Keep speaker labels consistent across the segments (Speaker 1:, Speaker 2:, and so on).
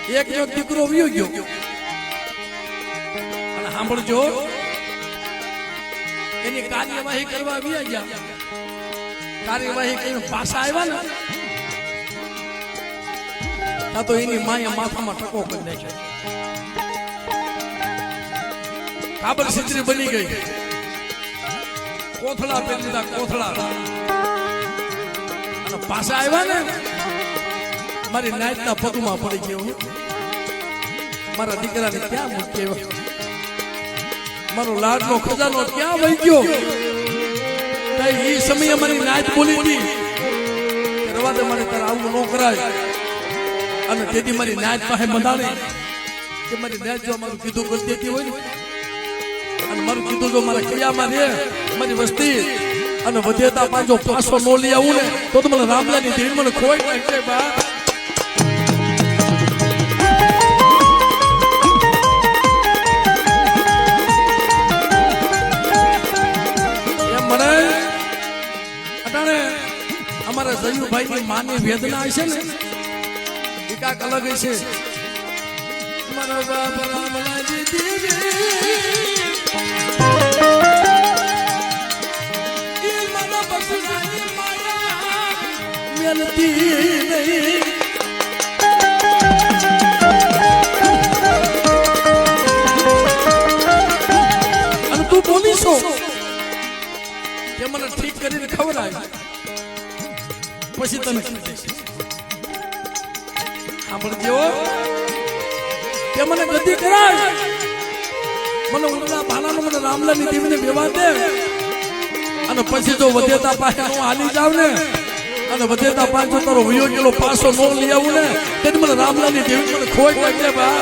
Speaker 1: એક નો દીકરો વયો ગયો અને સાંભળજો એની કાર્યવાહી કરવા વ્યા ગયા કાર્યવાહી કરીને પાછા આવ્યા ને તો એની માએ માથામાં ટકો કરી નાખ્યો કાબર સિદ્રી બની ગઈ કોથળા પહેરી લીધા કોથળા અને પાછા આવ્યા ને મારી નાયતના પગમાં પડી ગયો મારા દીકરાને ક્યાં મૂક્યો મારો લાડનો ખજાનો ક્યાં વહી ગયો એ સમયે મારી નાયત બોલી હતી રવા દે મારે તારે આવું ન કરાય અને તેથી મારી નાયત પાસે બંધાણી કે મારી નાયત જો મારું કીધું કરી દેતી હોય ને અને મારું કીધું જો મારા ક્રિયામાં રે મારી વસ્તી અને વધેતા પાંચો પાસો ન લઈ આવું ને તો મને રામલાની દેવી મને ખોઈ નાખે બા અમારા જયુભાઈ ની માની વેદના હશે ને એ કાક અલગ છે મારા બાપ રામલાજી દેવી એ મારા બસરાની માયા મેલતી નહીં અને તું બોલી છો કે મને ઠીક કરીને ખવડાય પછી તને સાંભળજો કે મને ગતિ કરાય મને ઉડલા ભાલાનો મને રામલાની દેવીને વિવાહ દે અને પછી જો વધેતા પાસે હું હાલી જાવ ને અને વધેતા પાંચો તારો વિયો ગયેલો પાસો નો લઈ આવું ને તેથી મને રામલાની દેવી મને ખોઈ નાખે બા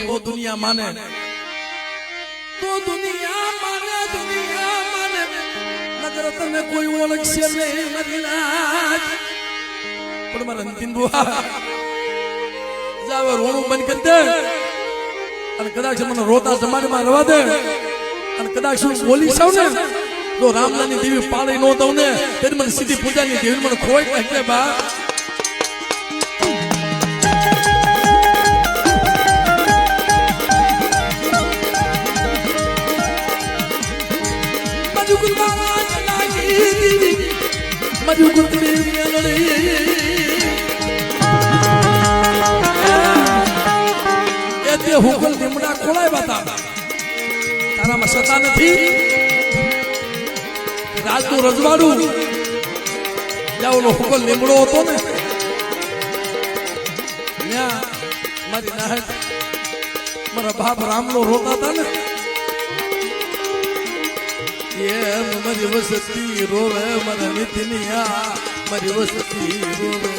Speaker 1: तो दुनिया माने नगर तने कोई ओळखશે નહીં મારી લાજ પણ મારા અંતિમ બુઆ જાવ રોણું બંધ કરી દે અને કદાચ મને રોતા જમાડમાં રવા દે અને કદાચ હું બોલી સાવ ને તો રામલાની દેવી પાળી નો દઉં ને તેથી મને સીધી પૂજાની દેવી મને ખોઈ નાખે બા मजू गुरकुड़ी ये हुकल निमड़ा खोलाय बता तारा में सता नहीं राजू रजवाड़ू जाओ लो हुकल निमड़ो होतो ने न्या मारी नाहत मारा बाप राम लो रोता था ने ये मारी वसती रोवे मारा नितिनिया मारी वसती रोवे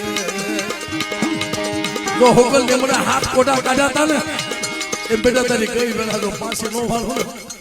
Speaker 1: जो होकल ने मना हाथ कोटा काढ़ा था ने ए बेटा तारी कई बेला तो पासे नो वालो